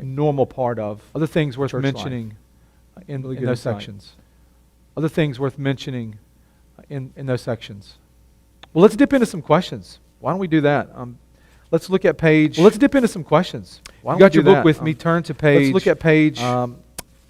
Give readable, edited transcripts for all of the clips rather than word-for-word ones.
insight. normal part of Other things worth church life. mentioning in, Really in good those insight. sections. Other things worth mentioning in those sections. Well, let's dip into some questions. Why don't we do that? Let's look at page. Well, let's dip into some questions. Why You don't got we your do book that? with me. Turn to page. Let's look at page.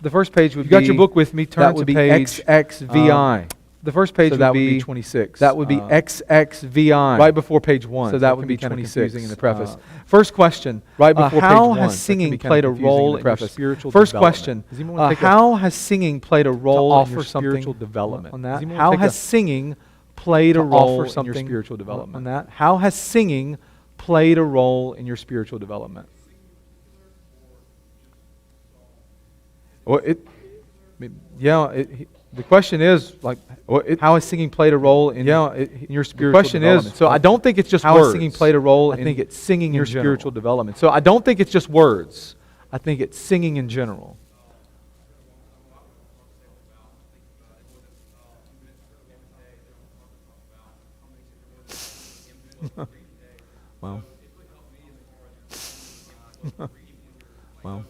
The first page would You be. got your book with me. Turn That to would be page XXVI. The first page so that would be 26. That would be XXVI. right before page 1. So that it would can be kind of 26 confusing in the preface. First question. Right before how page 1. has That can singing be kind of played a confusing role in the in your preface. spiritual First development? question. Does anyone wanna take How has singing played a role offer in your something spiritual development? on that? Does anyone How take has a- singing played a to role offer in your something spiritual development? on that? How has singing played a role in your spiritual development? Well, the question is like, how has singing played a role in in your spiritual question is, development? So I don't think it's just how words. has singing played a role I in think it's singing your in general. spiritual development? So I don't think it's just words. I think it's singing in general. Wow. Wow.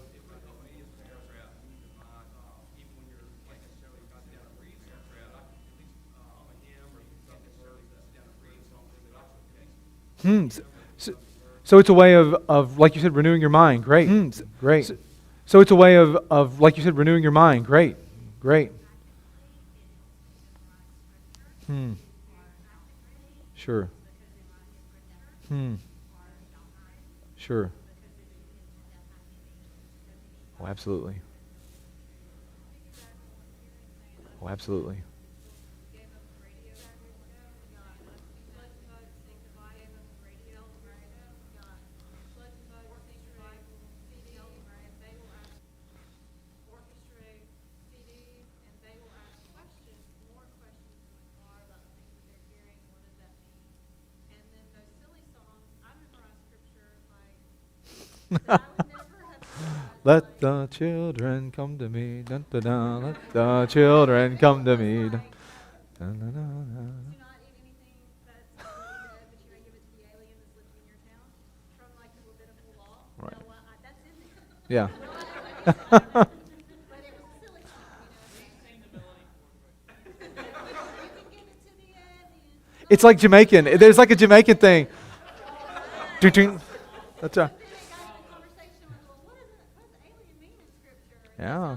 So it's a way of, like you said, renewing your mind. Great. Great. So it's a way of, like you said, renewing your mind. Great. Great. Sure. Sure. Oh, absolutely. Oh, absolutely. Let the children come to me. Dun, dun, dun. Let the children come to me. Dun, dun, dun, dun. Right. Yeah. It's like Jamaican. There's like a Jamaican thing. Ding, ding. That's a. Yeah.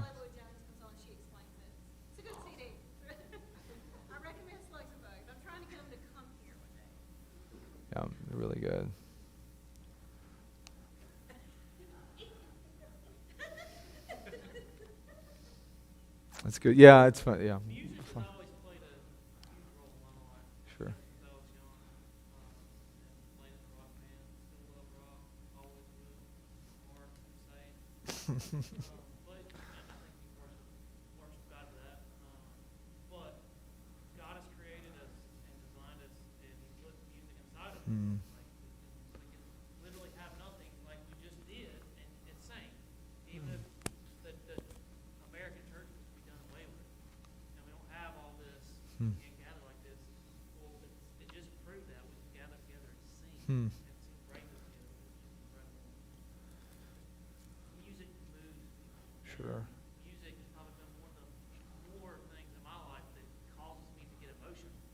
Yeah, they're really good. That's good. Yeah, it's fun. Yeah. Fun. Sure. Mm. Hmm. Hmm. Sure.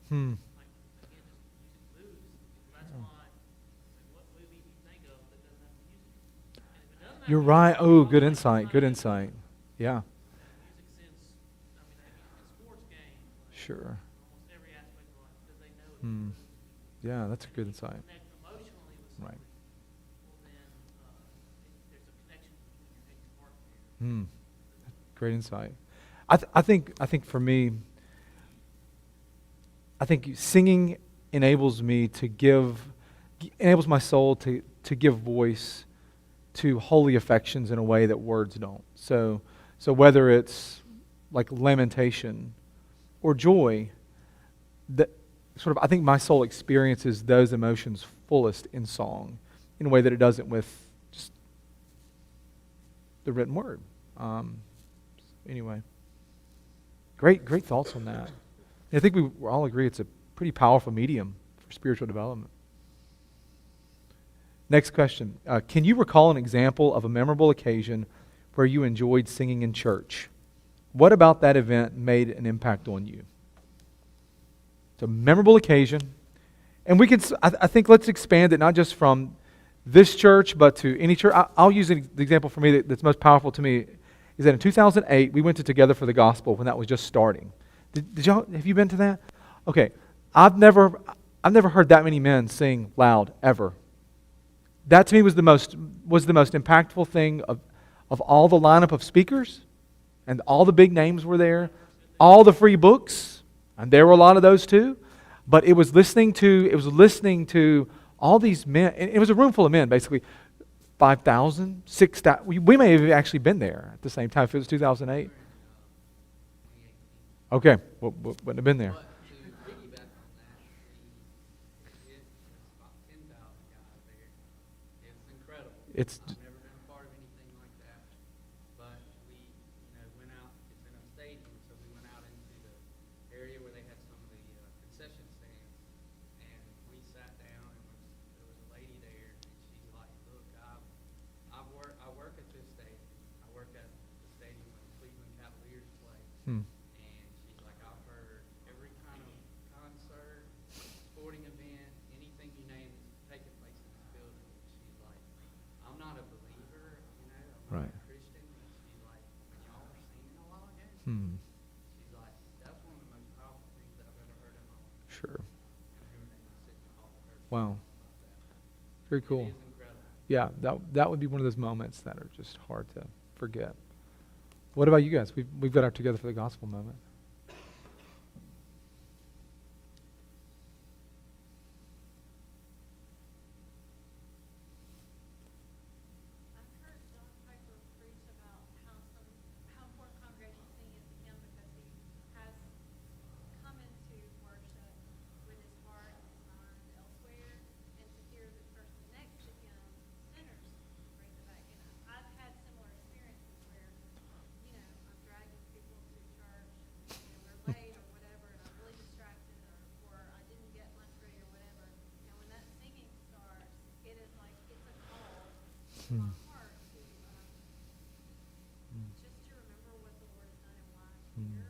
Hmm. You're right. Oh, good insight. Good insight. Yeah. Sure. Hmm. Yeah, that's a good insight. Right. Hmm. Great insight. I think for me, I think singing enables me to enables my soul to give voice to holy affections in a way that words don't. So whether it's like lamentation or joy, that sort of I think my soul experiences those emotions fullest in song in a way that it doesn't with just the written word. Anyway, great thoughts on that. I think we all agree it's a pretty powerful medium for spiritual development. Next question. Can you recall an example of a memorable occasion where you enjoyed singing in church? What about that event made an impact on you? It's a memorable occasion. And we can, I think let's expand it not just from this church, but to any church. I'll use the example for me that's most powerful to me is that in 2008, we went to Together for the Gospel when that was just starting. Did y'all, have you been to that? Okay. I've never heard that many men sing loud ever. That to me was the most impactful thing of all the lineup of speakers, and all the big names were there, all the free books, and there were a lot of those too. But it was listening to all these men, and it was a room full of men, basically 5,000, 6,000. We may have actually been there at the same time if it was 2008. Okay, wouldn't have been there. It's I've never been a part of anything like that, but we, went out. It's in a stadium, so we went out into the area where they had some of the concession stands, and we sat down, and there was a lady there, and she's like, "Look, I work at this stadium. I work at the stadium where the Cleveland Cavaliers play." hmm. And she's like, "I've heard every kind of concert, sporting event, anything you name is taking place in this building." She's like, "I'm not a believer, I'm not Right. a Christian." And she's like, "When y'all were singing a while ago," Hmm. she's like, "That's one of the most powerful things that I've ever heard in my life." Sure. And we were able to sit and talk with her Wow. about that. Very cool. It is incredible. Yeah, that would be one of those moments that are just hard to forget. What about you guys? We've got our Together for the Gospel moment. I've heard John Piper preach about how important congregational singing is to him because he has come into worship with his heart and his mind elsewhere, and to hear the person next to him, sinners, brings it back. And I've had similar experiences where, I'm dragging people to church, and we're late or whatever, and I'm really distracted, or I didn't get lunch ready or whatever. And when that singing starts, it is like it's a call to my heart to just to remember what the Lord has done and why I'm here.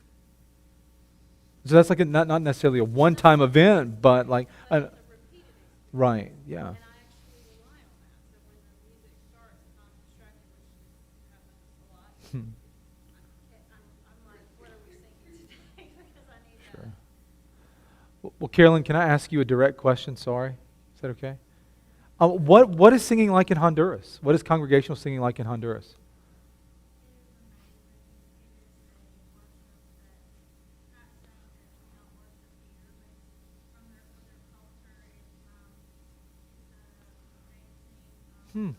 So that's like not necessarily a one-time event, but like, But it's a repeated experience. right, yeah. And I actually rely on that. So when the music starts, if I'm distracted, which happens a lot, Hmm. I'm like, what are we singing today? Because I need Sure. that. Well, Carolyn, can I ask you a direct question? Sorry. Is that okay? What is singing like in Honduras? What is congregational singing like in Honduras? Hmm.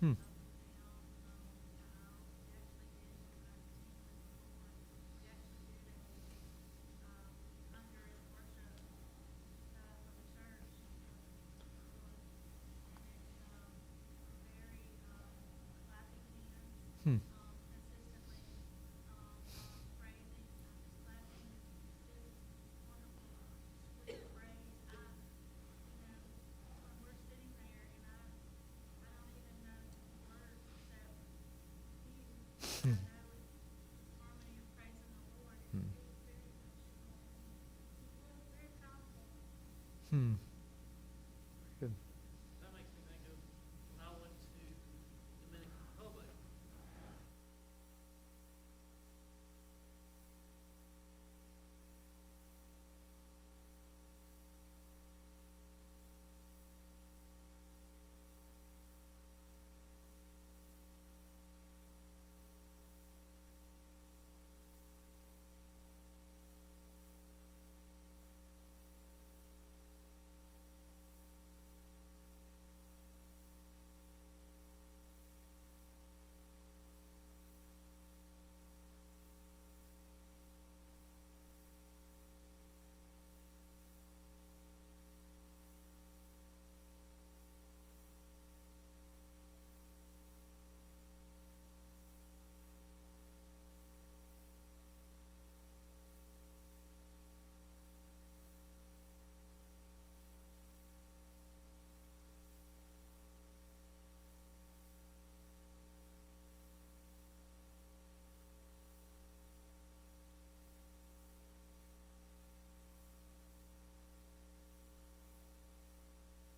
Hmm. Hmm. Hmm. Hmm. Hmm. Good. That makes me think of when I went to Dominican Republic.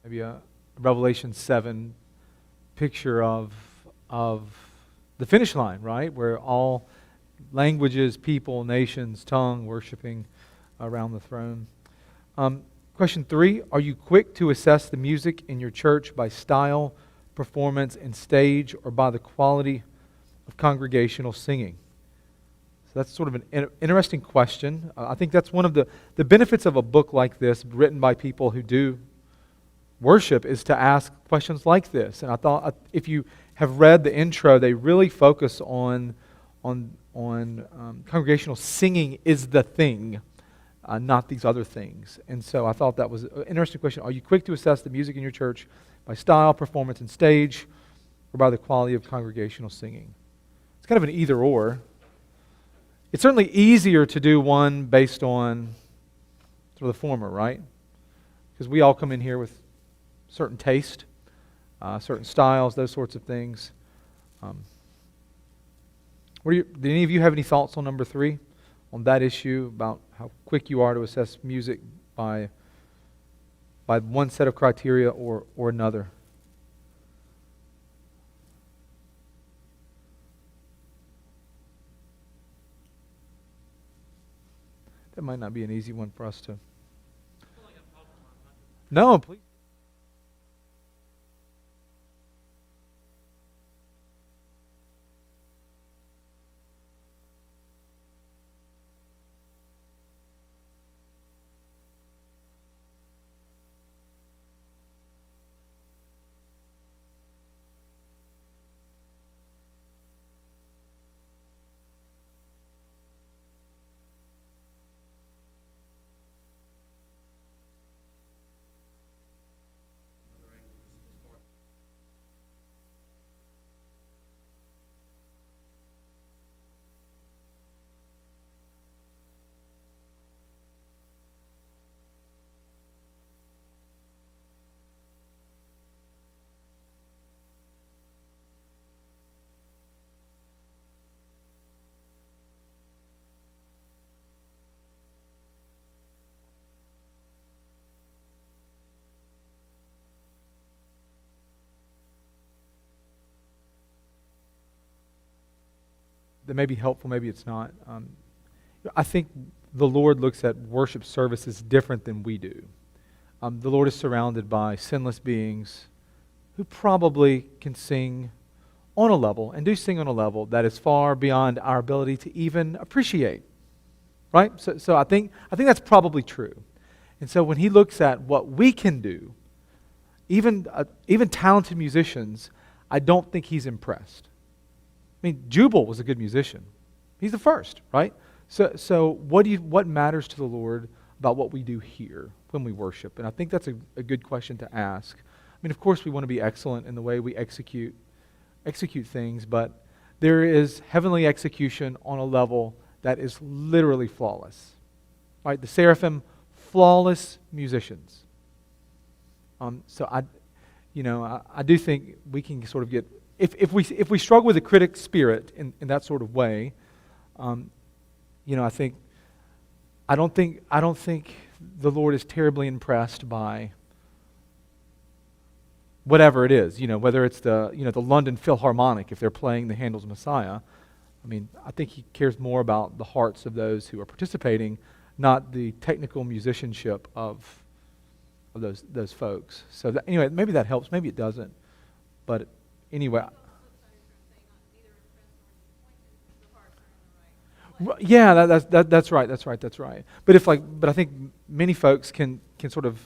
Maybe Revelation 7 picture of the finish line, right? Where all languages, people, nations, tongue, worshiping around the throne. Question 3, are you quick to assess the music in your church by style, performance, and stage, or by the quality of congregational singing? So that's sort of an interesting question. I think that's one of the benefits of a book like this, written by people who do worship, is to ask questions like this. And I thought if you have read the intro, they really focus on congregational singing is the thing, not these other things. And so I thought that was an interesting question. Are you quick to assess the music in your church by style, performance, and stage, or by the quality of congregational singing? It's kind of an either or. It's certainly easier to do one based on sort of the former, right? Because we all come in here with certain taste, certain styles, those sorts of things. Do any of you have any thoughts on number 3, on that issue, about how quick you are to assess music by one set of criteria or another? That might not be an easy one for us to. No, please. That may be helpful, maybe it's not. I think the Lord looks at worship services different than we do. The Lord is surrounded by sinless beings who probably can sing on a level, and do sing on a level that is far beyond our ability to even appreciate. Right? So I think that's probably true. And so when He looks at what we can do, even talented musicians, I don't think He's impressed. I mean, Jubal was a good musician. He's the first, right? So what matters to the Lord about what we do here when we worship? And I think that's a good question to ask. I mean, of course, we want to be excellent in the way we execute things, but there is heavenly execution on a level that is literally flawless. Right? The seraphim, flawless musicians. So I do think we can sort of get, if we struggle with the critic spirit in that sort of way, I don't think the Lord is terribly impressed by whatever it is, whether it's the London Philharmonic, if they're playing the Handel's Messiah. I mean, I think He cares more about the hearts of those who are participating, not the technical musicianship of those folks. So anyway, maybe that helps, maybe it doesn't. But anyway, yeah, that's right. But I think many folks can sort of,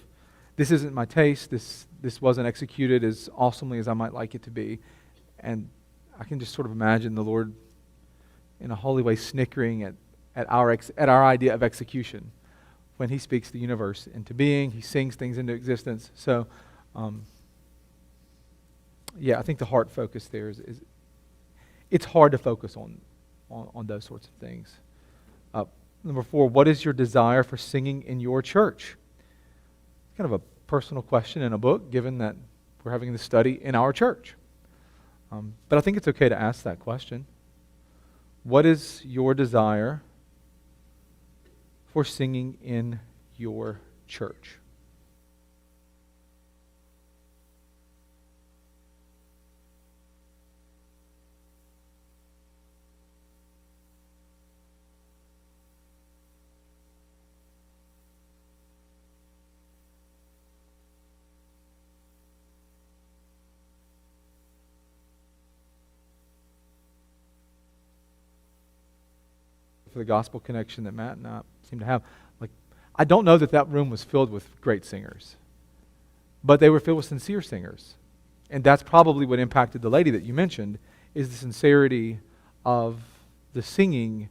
this isn't my taste. This wasn't executed as awesomely as I might like it to be, and I can just sort of imagine the Lord, in a holy way, snickering at our idea of execution when He speaks the universe into being. He sings things into existence. So, I think the heart focus there is it's hard to focus on those sorts of things. Number 4, what is your desire for singing in your church? Kind of a personal question in a book, given that we're having this study in our church. But I think it's okay to ask that question. What is your desire for singing in your church? for the gospel connection that Matt and I seem to have. Like, I don't know that that room was filled with great singers, but they were filled with sincere singers. And that's probably what impacted the lady that you mentioned, is the sincerity of the singing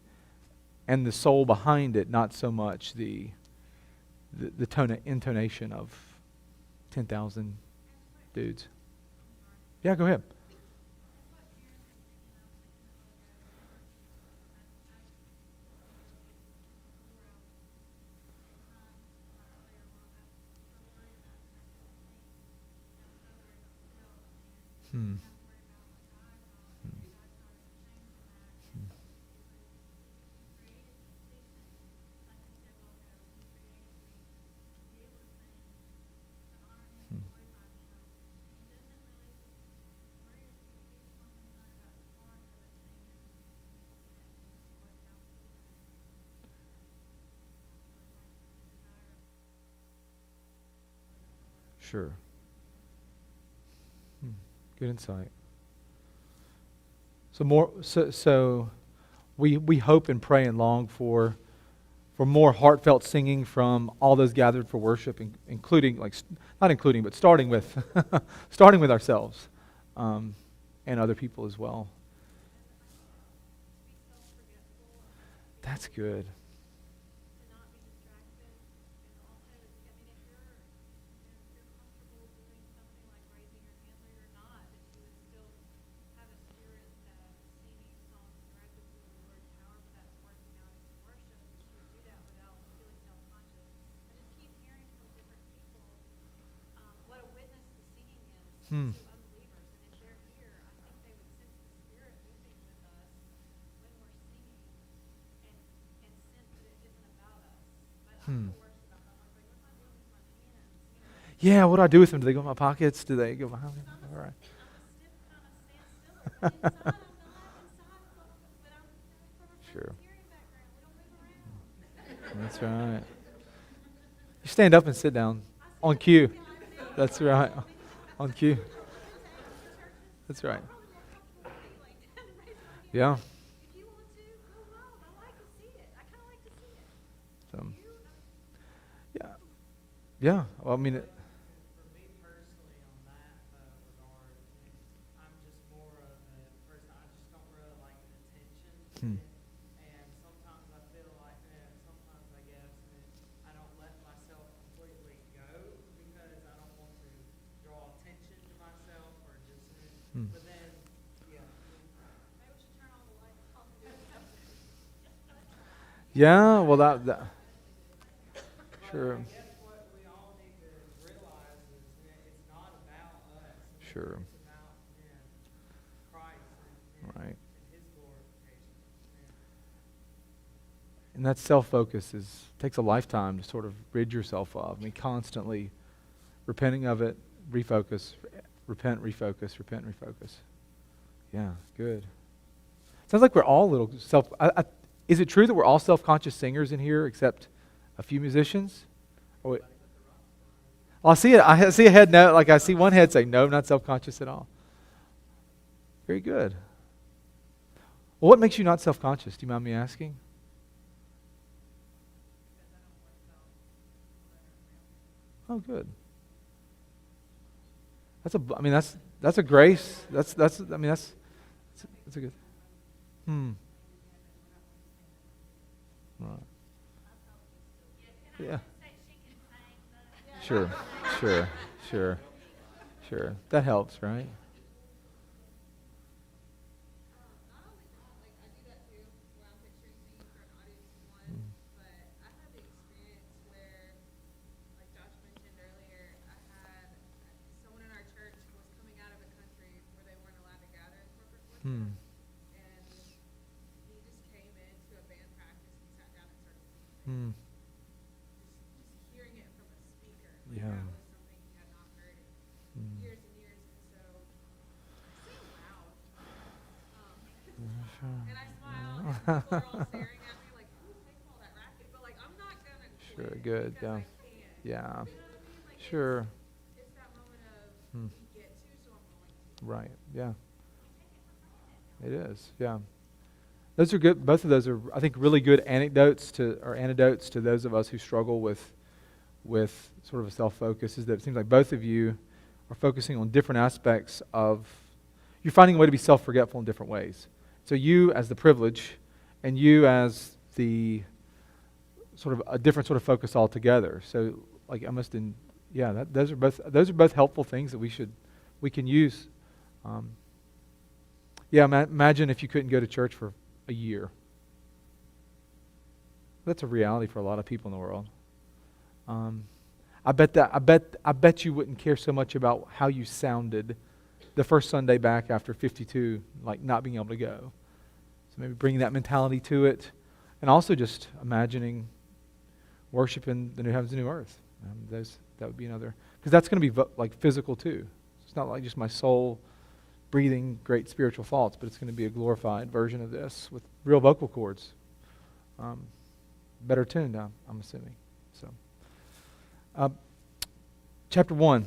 and the soul behind it, not so much the intonation of 10,000 dudes. Yeah, go ahead. Hmm. Sure. Hmm. Good insight. So we hope and pray and long for more heartfelt singing from all those gathered for worship, including not including, but starting with starting with ourselves, and other people as well. That's good. To not be distracted, and also, I mean, if you're comfortable doing something like raising your hand later or not, that you would still have a spirit of singing songs directed to the Lord, however that's working out in worship, that you would do that without feeling self-conscious. I just keep hearing from different people what a witness the singing is Hmm. to unbelievers, and if they're here, I think they would sense the Spirit moving with us when we're singing, and sense that it isn't about us. But I'm Hmm. the worst about that. I'm like, what am I doing with my hands? Yeah, what do I do with them? Do they go in my pockets? Do they go behind me? I'm All right. a stiff kind of stand still, but inside I'm not. Inside, but I'm from a Sure. Presbyterian background. We don't move around. That's right. You stand up and sit down on cue. That's right. On cue. That's right. Yeah. If you want to, go wild. I like to see it. I kind of like to see it. So, You? yeah. Yeah. Well, I mean, For me personally, on that regard, I'm just more of a person. I just don't really like attention, hmm. and sometimes I feel like, sometimes I guess I don't let myself completely go because I don't want to draw attention to myself or just. Hmm. But then, yeah. Maybe we should turn all the lights off and do something. Yeah. Well, that sure. I guess what we all need to realize is that it's not about us. Sure. It's about Christ Right. and His glorification. And that self-focus takes a lifetime to sort of rid yourself of. I mean, constantly repenting of it, refocus, repent, refocus, repent, refocus. Yeah, good. Sounds like we're all a little is it true that we're all self-conscious singers in here, except a few musicians? Or I see it. I see a head no. Like I see one head say, "No, not self-conscious at all." Very good. Well, what makes you not self-conscious? Do you mind me asking? Oh, good. I mean, that's a grace. I mean, that's a good. Hmm. Right. Yeah. Sure. Sure. Sure. Sure. That helps, right? Not only that, like I do that too, where I'm picturing singing for an audience of one, but I had the experience where, like Josh mentioned earlier, I had someone in our church was coming out of a country where they weren't allowed to gather in corporate worship, Hmm. and he just came into a band practice and sat down and started singing. Hmm. Just hearing it from a speaker, like Yeah. that was something he had not heard in Hmm. years and years, and so I sing loud. And I smile, and people are all staring at me like, who's making all that racket? But like, I'm not gonna Sure. quit Good. because Yeah. I can. Yeah. You know what I mean? Like, Sure. it's that moment of Hmm. you get to, so I'm going to. Right. Yeah. It is. Yeah. Those are good. Both of those are, I think, really good antidotes to those of us who struggle with sort of a self-focus. Is that it seems like both of you are focusing on different aspects of. You're finding a way to be self-forgetful in different ways. So you as the privilege, and you as the sort of a different sort of focus altogether. So like almost in those are both helpful things that we can use. Imagine if you couldn't go to church for a year. That's a reality for a lot of people in the world. I bet you wouldn't care so much about how you sounded the first Sunday back after 52, like not being able to go. So maybe bringing that mentality to it, and also just imagining worship in the new heavens and new earth. That would be another, because that's going to be like physical too. It's not like just my soul breathing great spiritual thoughts, but it's going to be a glorified version of this with real vocal cords, better tuned, I'm assuming. So, chapter 1.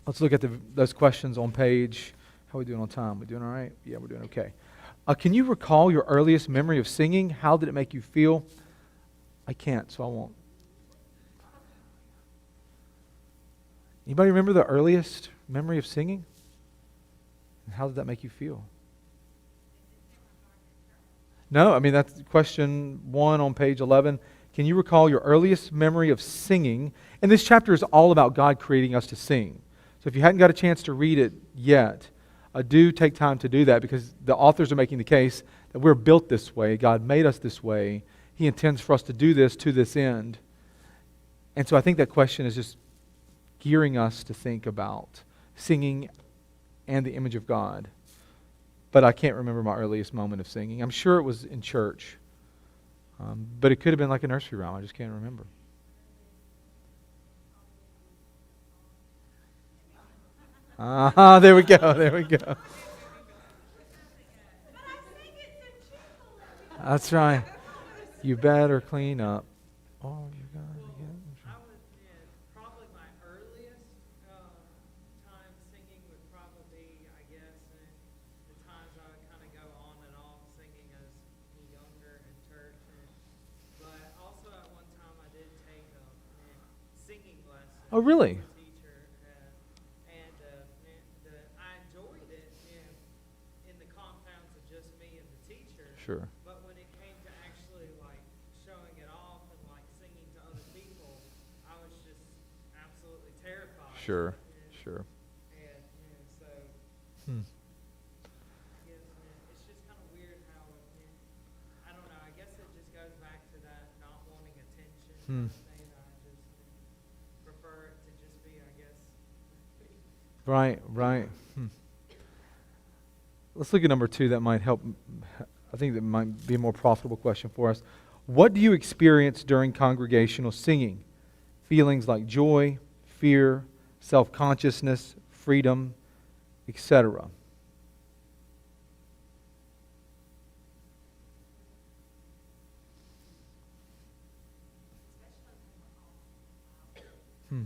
Let's look at those questions on page. How are we doing on time? We doing all right? Yeah, we're doing okay. Can you recall your earliest memory of singing? How did it make you feel? I can't, so I won't. Anybody remember the earliest memory of singing? And how did that make you feel? No, I mean, that's question 1 on page 11. Can you recall your earliest memory of singing? And this chapter is all about God creating us to sing. So if you hadn't got a chance to read it yet, do take time to do that, because the authors are making the case that we're built this way. God made us this way. He intends for us to do this to this end. And so I think that question is just gearing us to think about singing and the image of God. But I can't remember my earliest moment of singing. I'm sure it was in church. But it could have been like a nursery rhyme. I just can't remember. There we go. There we go. That's right. You better clean up. Oh, you got to get. Probably my earliest time singing would probably be, I guess, the times I would kind of go on and off singing as younger in church. But also at one time I did take singing lessons. Oh, really? From a teacher, I enjoyed it in the confines of just me and the teacher. Sure. But when it came to actually like showing it off and like singing to other people, I was just absolutely terrified. Sure. Sure. And so Hmm. I guess it's just kind of weird how I don't know. I guess it just goes back to that not wanting attention. Hmm. Thing. I just prefer it to just be, I guess. Right. Let's look at number 2. That might help. I think that might be a more profitable question for us. What do you experience during congregational singing? Feelings like joy, fear, self-consciousness, freedom, etc. Hmm.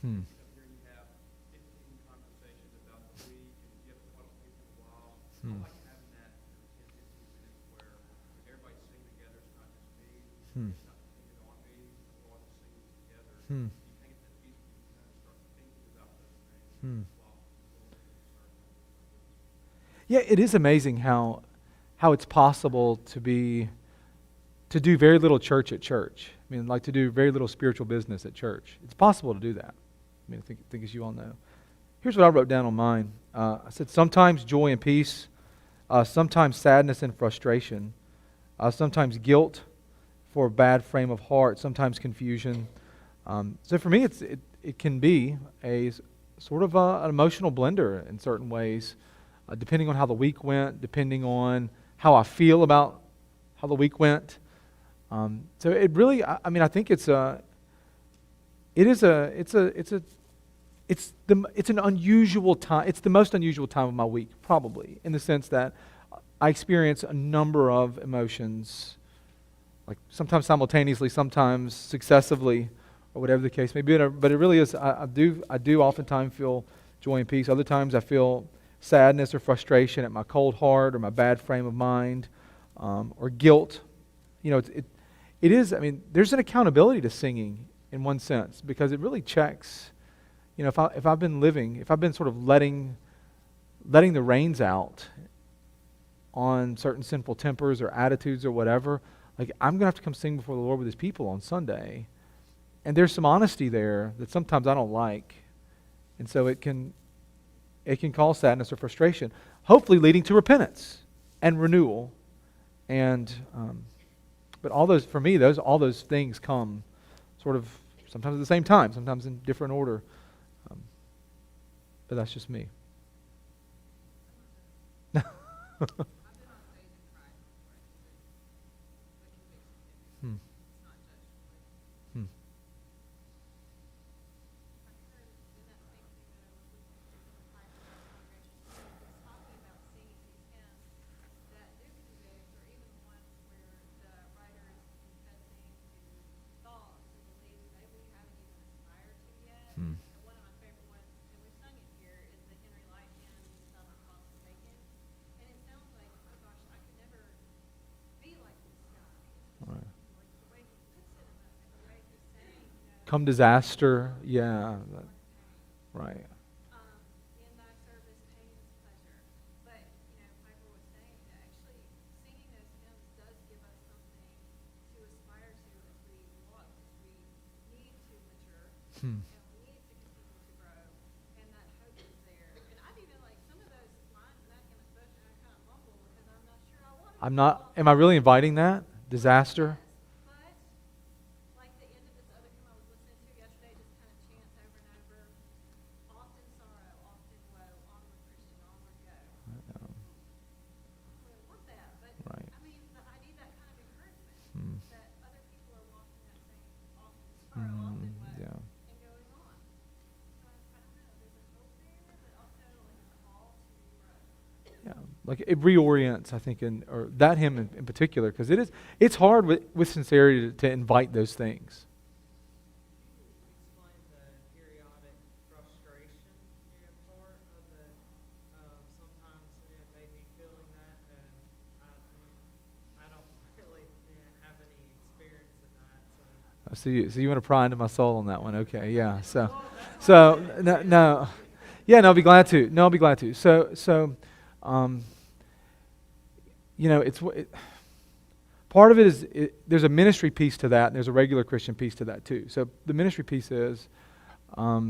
Hmm. Here you have 15 conversations about the week, and you have one week in a while. Hmm. I like having that intimate where everybody's singing together. It's not just me. Hmm. It's not dependent on me. We're all just singing together. Hmm. You hang at that piece and you kind of start thinking about those things. Hmm. While going through the sermon. Yeah, it is amazing how it's possible to do very little church at church. I mean, like to do very little spiritual business at church. It's possible to do that. I mean, I think as you all know. Here's what I wrote down on mine. I said sometimes joy and peace, sometimes sadness and frustration, sometimes guilt for a bad frame of heart, sometimes confusion. So for me, it can be a sort of an emotional blender in certain ways, depending on how the week went, depending on how I feel about how the week went. So it really, I mean, I think it's a it's an unusual time. It's the most unusual time of my week, probably, in the sense that I experience a number of emotions, like sometimes simultaneously, sometimes successively, or whatever the case may be. But it really is. I do oftentimes feel joy and peace. Other times I feel sadness or frustration at my cold heart or my bad frame of mind, or guilt. You know, it is. I mean, there's an accountability to singing in one sense, because it really checks. You know, if I've been sort of letting the reins out on certain sinful tempers or attitudes or whatever, like I'm going to have to come sing before the Lord with His people on Sunday. And there's some honesty there that sometimes I don't like. And so it can cause sadness or frustration, hopefully leading to repentance and renewal. And but all those, for me, all those things come sort of sometimes at the same time, sometimes in different order. But that's just me. I've been on stage and cried before. The conviction hit me. It's not judgment. Hmm. I heard in that same thing that I was listening to from Piper congregation, he was talking about singing these hymns that do convict, or even the ones where the writer is confessing to thoughts and beliefs maybe we haven't even aspired to yet. Hmm. And one of my favorite ones, and we've sung it here, is the Henry Light hymn, Some Are Called to Taken. And it sounds like, oh gosh, I could never be like this guy. Right. Like the way he puts it and the way he's saying, Come disaster, yeah, right. in thy service pain is pleasure. But, Piper was saying that actually singing those hymns does give us something to aspire to as we walk, as we need to mature, Hmm. and we need to continue to grow, and that hope is there. And I've even, like, some of those lines in that hymn especially, I kind of mumble because I'm not sure I want to. I'm not, am I really inviting that? Disaster? But, like the end of this other hymn I was listening to yesterday, just kind of chants over and over, often sorrow, often woe, onward Christian, onward go. I don't really want that, but Right. I mean, I need that kind of encouragement Hmm. that other people are walking that same often sorrow, often woe, Yeah. and going on. So I don't know, there's a hope there, but also like a call to grow. Yeah, like it reorients, I think, or that hymn in particular, because it's hard with sincerity to invite those things. Explain the periodic frustration part of the, sometimes maybe feeling that, and I don't really have any experience in that. So you want to pry into my soul on that one? Okay, yeah. So no, yeah, no, I'll be glad to. No, I'll be glad to. Part of it is there's a ministry piece to that, and there's a regular Christian piece to that too. So the ministry piece is, at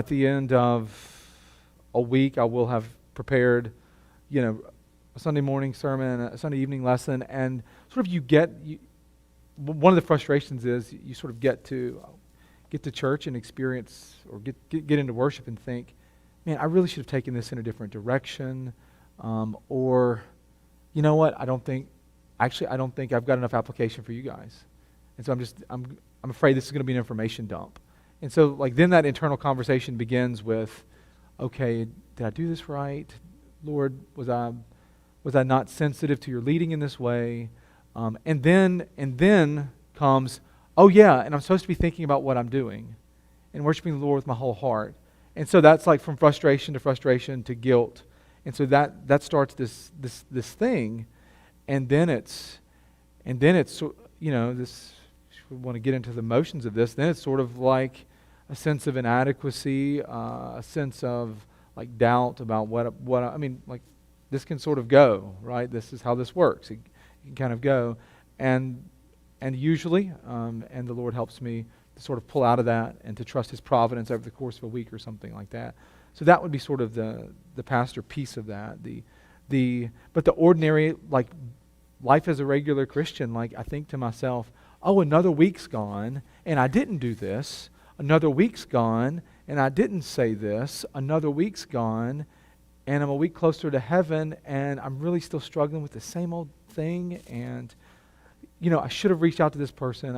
the end of a week, I will have prepared, a Sunday morning sermon, a Sunday evening lesson, and sort of one of the frustrations is you sort of get to church and experience, or get into worship and think, man, I really should have taken this in a different direction, or you know what? I don't think I've got enough application for you guys, and so I'm afraid this is going to be an information dump, and so like then that internal conversation begins with, okay, did I do this right, Lord? Was I not sensitive to your leading in this way? And then comes, oh yeah, and I'm supposed to be thinking about what I'm doing, and worshiping the Lord with my whole heart, and so that's like from frustration to guilt. And so that starts this thing, and then it's this. We want to get into the emotions of this. Then it's sort of like a sense of inadequacy, a sense of like doubt about what I mean. Like this can sort of go right. This is how this works. It can kind of go, and usually, and the Lord helps me to sort of pull out of that and to trust His providence over the course of a week or something like that. So that would be sort of the pastor piece of that. But the ordinary, like life as a regular Christian, like I think to myself, oh, another week's gone and I didn't do this. Another week's gone and I didn't say this. Another week's gone and I'm a week closer to heaven and I'm really still struggling with the same old thing. And, I should have reached out to this person.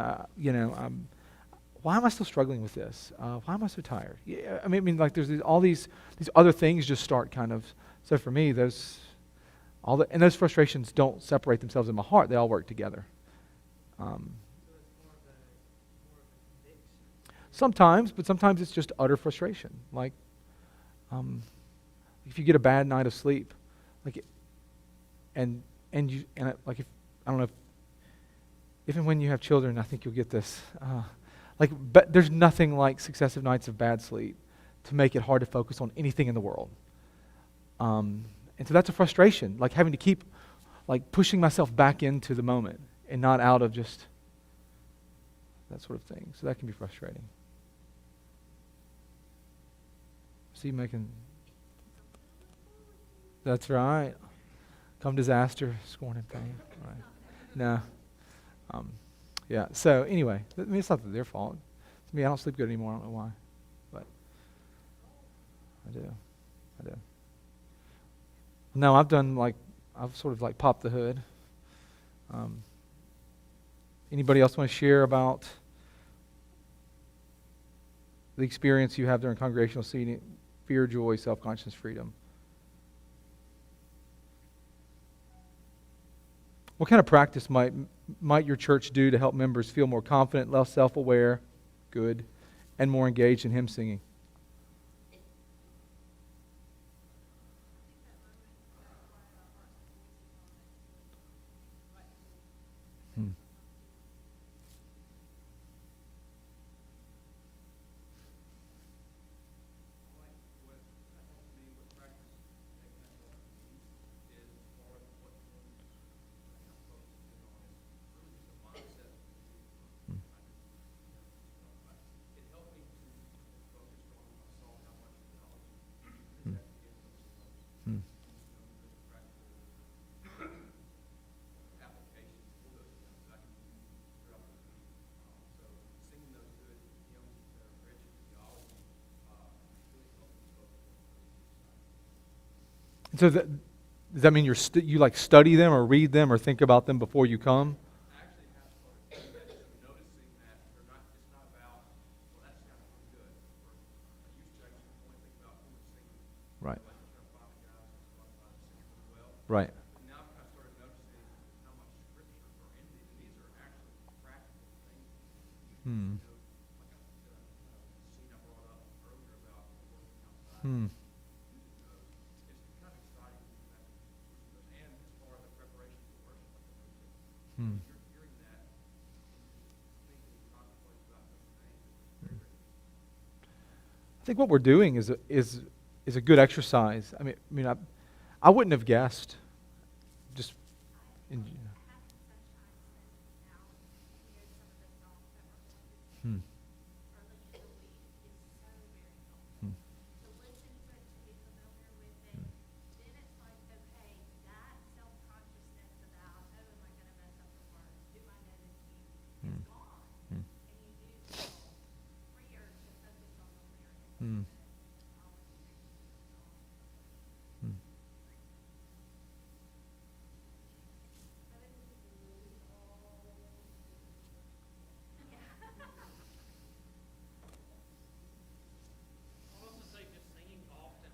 why am I still struggling with this? Why am I so tired? Yeah, like there's all these other things just start kind of. So for me, those frustrations don't separate themselves in my heart. They all work together. So it's more of a conviction. Sometimes, but sometimes it's just utter frustration. Like, if you get a bad night of sleep, like, if I don't know if and when you have children, I think you'll get this. But there's nothing like successive nights of bad sleep to make it hard to focus on anything in the world. And so that's a frustration, like having to keep like pushing myself back into the moment and not out of just that sort of thing. So that can be frustrating. See, making. That's right. Come disaster, scorn and pain. Right. No. Yeah. So anyway, it's not their fault. It's me. I don't sleep good anymore. I don't know why, but I do. No, I've sort of like popped the hood. Anybody else want to share about the experience you have during congregational seating? Fear, joy, self-conscious, freedom. What kind of practice might your church do to help members feel more confident, less self-aware, good, and more engaged in hymn singing? Hmm. What helps me with practice, that kind of helps me, is as far as what things I'm focusing on is really just a mindset. Hmm. It helped me to focus on, I saw how much theology Hmm. is at the end of those Hmm. there's practical application for those things that I can use throughout the week. So singing those good hymns that are rich in theology really helps me focus on those. So does that mean you like study them or read them or think about them before you come? I actually have started doing that, so noticing that they're not. It's not about, well, that sounds really good. Or I used to only think about who was singing. Right. Like I'm trying to find the guys on Spotify that sing really well. Right. But now I've kind of started noticing how much scripture are in these, and these are actually practical things. Hmm. You know, like the scene I brought up earlier about working outside. Hmm. Using those. It's kind of exciting to do that, and as far as the preparation for worship, like I mentioned. Hmm. You're hearing that, and thinking and contemplating about those things. It's very, very I think what we're doing is a good exercise. I wouldn't have guessed. Just in, hmm. Hmm. Hmm. Hmm. Hmm. Hmm. I'll also say just singing often.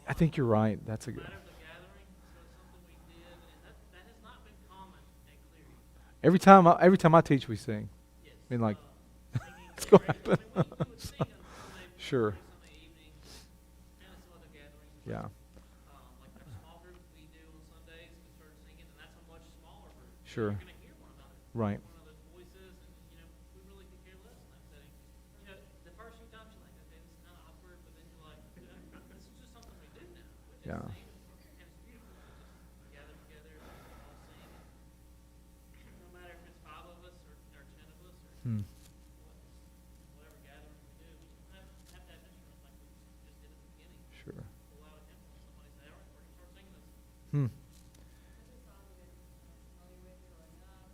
I think you're right. That's a good. Matter of the gathering, so it's something we did, and that has not been common at Cleary. Every time I teach, we sing. Yes. I mean, like, Singing it's going to regularly. happen. We would sing on Sunday, Sure. Sunday evenings, and some other gatherings. Yeah. Like our small group we do on Sundays, we start singing, and that's a much smaller group. Sure. You're going to hear one another. Right. One another's voices, and we really could care less in that setting. The first few times you're like, okay, this is kind of awkward, but then you're like, this is just something we do now. We just Yeah. sing, and it's beautiful. We just gather together, all sing, and no matter if it's 5 of us or 10 of us or Hmm. whatever gathering we do, we have to have that instrument like we just did at the beginning. Sure. Pull out a hymn and somebody say, all right, we're going to start singing this. Hmm. That's a song that I'm familiar with growing up.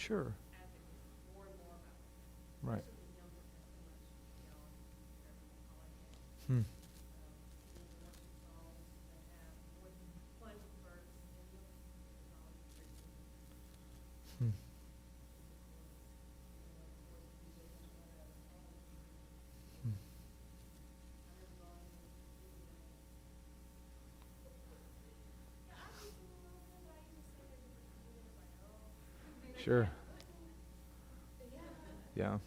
Sure. as it gets more and more about, Right. especially the younger customers, theology, whatever you call it. Hmm. Being worship songs that have more than one verse in them is always very significant. Hmm. Sure. Yeah.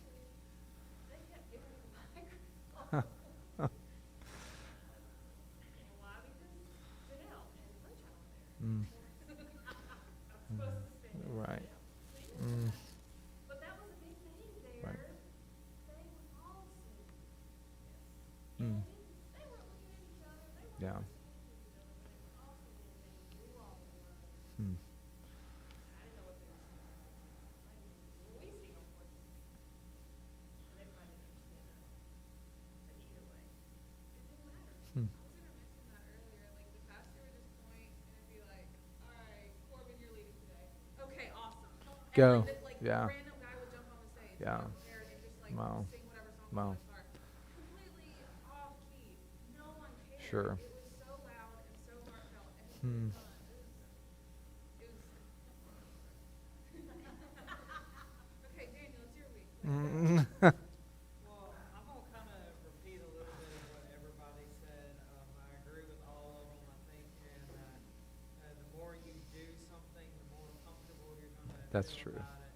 Huh. Huh. And why? Because Janelle and Sunshine were there. Mm. I'm supposed to stand next to Right. them. See? Mm. But that was a big thing Right. there. They would all sing. Yes. Mm. And they weren't looking at each other. They weren't Yeah. listening to each other, but they were all singing and they knew all the words. Hmm. And I didn't know what they were singing. I didn't even, when we sing, of course, we sing. And they probably didn't understand us. But either way, it didn't matter. Hmm. I was gonna mention that earlier. Like the pastor would just point and be like, "All right, Corbin, you're leading today." Okay, awesome. Go. And like Yeah. random guy would jump on the stage, Yeah. prepared, and just like Wow. sing whatever song Wow. was on his heart. Completely off key. No one cared. Sure. It was so loud and so heartfelt, and it was Hmm. fun. It was. Okay, Daniel, it's your week. Mm. Well, I'm gonna kind of repeat a little bit of what everybody said. I agree with all of them. I think, and the more you do something, the more comfortable you're gonna That's feel true. about it.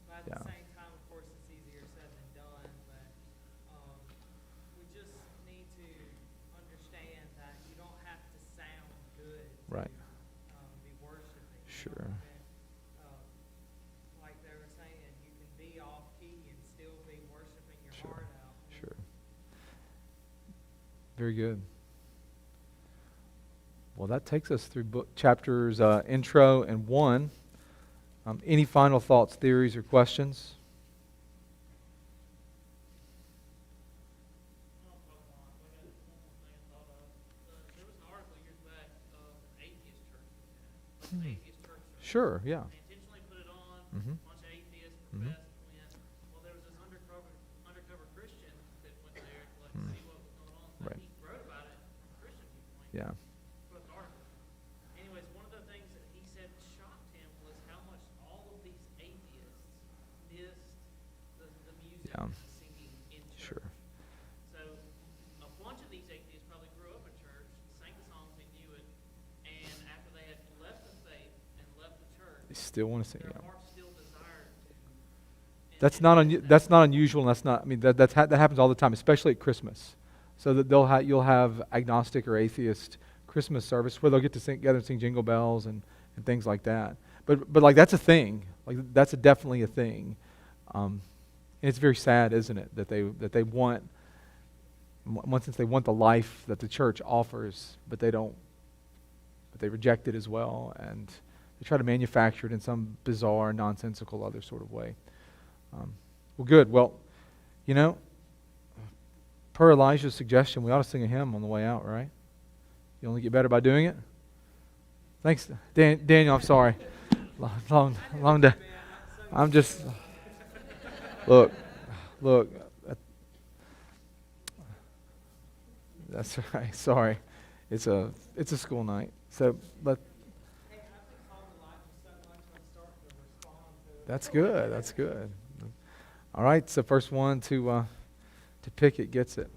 But at Yeah. the same time, of course, it's easier said than done. But we just need to understand that you don't have to sound good Right. to be worshiping. Sure. And, like they were saying, you can be off key and still be worshiping your Sure. heart out. Sure. Very good. Well, that takes us through book chapters intro and 1. Any final thoughts, theories, or questions? There was an article years back of an atheist church we had. Like Hmm. an atheist church service. Sure. Yeah. They intentionally put it on. Mhm. A bunch of atheists Mhm. professed went. Well, there was this undercover Christian that went there to like Hmm. see what was going on. Right. He wrote about it from a Christian viewpoint. Yeah. Wrote an article. Anyways, one of the things that he said shocked him was how much all of these atheists missed the music Yeah. and the singing in church. Sure. So a bunch of these atheists probably grew up in church, sang the songs, they knew it, and after they had left the faith and left the church, They still want to sing. their Yeah. hearts still desired to. That's and not miss that. that's not unusual, and that's not. I mean, that happens all the time, especially at Christmas. So that you'll have agnostic or atheist Christmas service where they'll get to sing together and sing Jingle Bells and things like that. But like that's a thing. Like that's definitely a thing. And it's very sad, isn't it, that they want, in one sense, they want the life that the church offers, but they don't. But they reject it as well, and they try to manufacture it in some bizarre, nonsensical, other sort of way. Well, good. Well, you know, per Elijah's suggestion, we ought to sing a hymn on the way out, right? You only get better by doing it. Thanks, Daniel. I'm sorry. Long day. I'm just look. That's right. Sorry, it's a school night. So let. Hey, I think song Elijah so much I'm starting to respond to it. That's good. That's good. All right. So first one to pick it gets it.